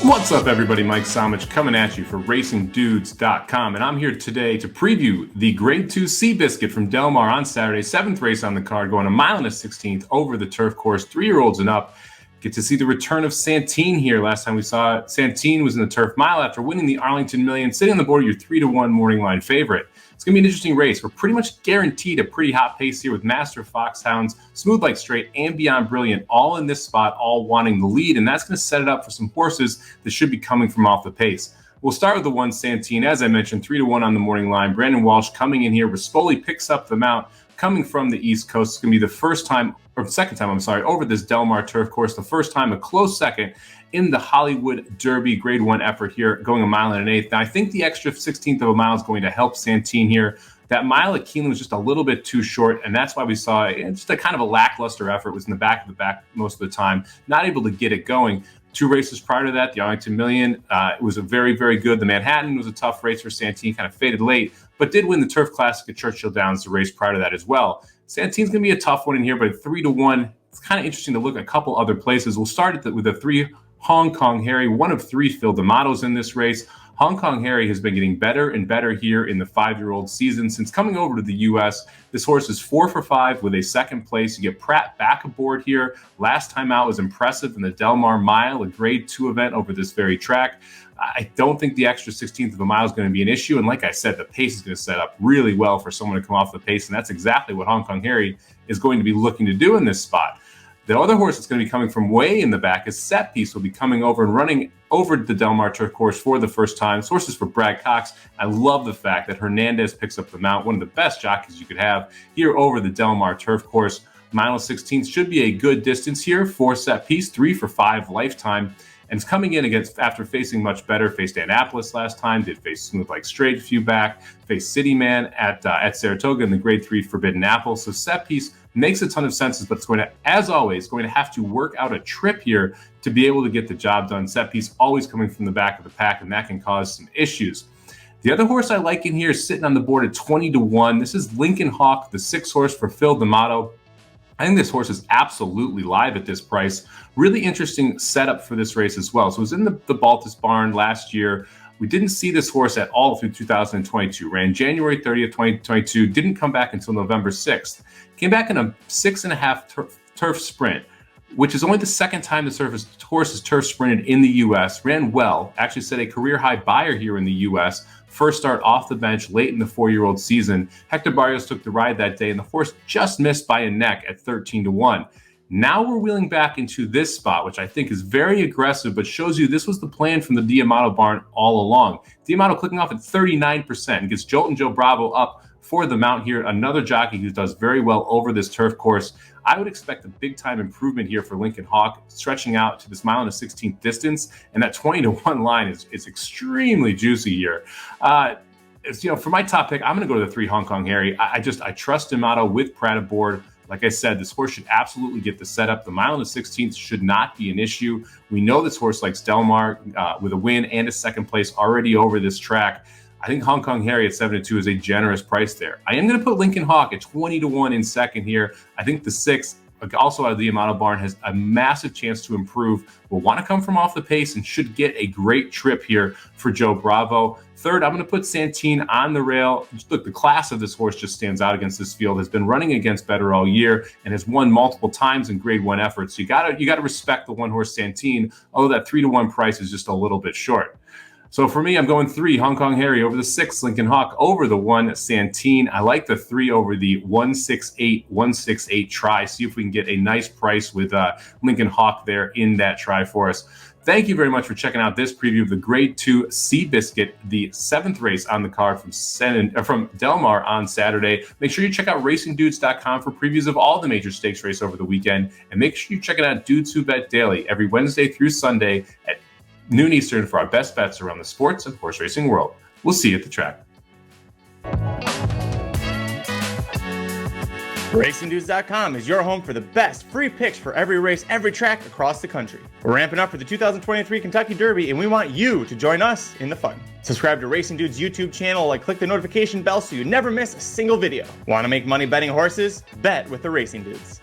What's up, everybody? Mike Somich coming at you for RacingDudes.com, and I'm here today to preview the Grade 2 Seabiscuit from Del Mar on Saturday, 7th race on the card, going a mile and a 16th over the turf course, 3-year-olds and up. Get to see the return of Santin here. Last time we saw it, Santin was in the turf mile after winning the Arlington Million, sitting on the board, your 3-1 morning line favorite. It's going to be an interesting race. We're pretty much guaranteed a pretty hot pace here with Master Foxhounds, Smooth Like Straight, and Beyond Brilliant all in this spot, all wanting the lead, and that's going to set it up for some horses that should be coming from off the pace. We'll start with the one Santin. As I mentioned, 3-1 on the morning line. Brendan Walsh coming in here. Rispoli picks up the mount coming from the East Coast. It's going to be the second time, over this Del Mar turf course. The first time, a close second in the Hollywood Derby Grade 1 effort here, going a mile and an eighth. Now, I think the extra 16th of a mile is going to help Santin here. That mile at Keeneland was just a little bit too short, and that's why we saw just a kind of a lackluster effort. It was in the back of the back most of the time, not able to get it going. 2 races prior to that, the Arlington Million, it was a very, very good. The Manhattan was a tough race for Santin, kind of faded late, but did win the Turf Classic at Churchill Downs the race prior to that as well. Santin's going to be a tough one in here, but at 3-1, it's kind of interesting to look at a couple other places. We'll start with the 3 Hong Kong Harry, one of 3 Phil D'Amato's in this race. Hong Kong Harry has been getting better and better here in the 5-year-old season. Since coming over to the U.S., this horse is 4 for 5 with a second place. You get Pratt back aboard here. Last time out was impressive in the Del Mar Mile, a Grade 2 event over this very track. I don't think the extra 16th of a mile is going to be an issue. And like I said, the pace is going to set up really well for someone to come off the pace. And that's exactly what Hong Kong Harry is going to be looking to do in this spot. The other horse that's going to be coming from way in the back is Set Piece. Will be coming over and running over the Del Mar turf course for the first time. Sources for Brad Cox. I love the fact that Hernandez picks up the mount, one of the best jockeys you could have here over the Del Mar turf course. Mile 16th should be a good distance here for Set Piece, 3 for 5 lifetime. And it's coming in against, after facing much better, faced Annapolis last time, did face Smooth Like Straight a few back, faced City Man at Saratoga in the Grade 3 Forbidden Apple. So Set Piece makes a ton of sense, but it's going to, as always, going to have to work out a trip here to be able to get the job done. Set Piece always coming from the back of the pack, and that can cause some issues. The other horse I like in here is sitting on the board at 20-1. This is Lincoln Hawk, the 6th horse for Phil D'Amato. I think this horse is absolutely live at this price. Really interesting setup for this race as well. So it was in the Baltus barn last year. We didn't see this horse at all through 2022. Ran January 30th, 2022. Didn't come back until November 6th. Came back in a 6.5 turf sprint, which is only the second time the horse has turf sprinted in the U.S. Ran well. Actually set a career-high buyer here in the U.S. First start off the bench late in the 4-year-old season. Hector Barrios took the ride that day, and the horse just missed by a neck at 13-1. Now we're wheeling back into this spot, which I think is very aggressive, but shows you this was the plan from the D'Amato barn all along. D'Amato clicking off at 39% and gets Joltin' Joe Bravo up for the mount here. Another jockey who does very well over this turf course. I would expect a big-time improvement here for Lincoln Hawk, stretching out to this mile and a 16th distance, and that 20-1 line is extremely juicy here. For my top pick, I'm going to go to the 3 Hong Kong Harry. I trust D'Amato with Pratt aboard. Like I said, this horse should absolutely get the setup. The mile and the 16th should not be an issue. We know this horse likes Del Mar with a win and a second place already over this track. I think Hong Kong Harry at 7-2 is a generous price there. I am going to put Lincoln Hawk at 20-1 in second here. I think the 6th, also out of the D'Amato barn, has a massive chance to improve. Will want to come from off the pace and should get a great trip here for Joe Bravo. Third, I'm going to put Santin on the rail. Look, the class of this horse just stands out against this field. Has been running against better all year and has won multiple times in Grade 1 efforts. So you got to respect the one horse Santin, although that 3-1 price is just a little bit short. So for me, I'm going 3 Hong Kong Harry over the 6 Lincoln Hawk over the 1 Santin. I like the 3 over the 168 try. See if we can get a nice price with Lincoln Hawk there in that try for us. Thank you very much for checking out this preview of the Grade 2 Seabiscuit, the 7th race on the card from Del Mar on Saturday. Make sure you check out RacingDudes.com for previews of all the major stakes race over the weekend. And make sure you check out Dudes Who Bet Daily every Wednesday through Sunday at noon Eastern for our best bets around the sports and horse racing world. We'll see you at the track. RacingDudes.com is your home for the best free picks for every race, every track across the country. We're ramping up for the 2023 Kentucky Derby, and we want you to join us in the fun. Subscribe to Racing Dudes YouTube channel and click the notification bell so you never miss a single video. Want to make money betting horses? Bet with the Racing Dudes.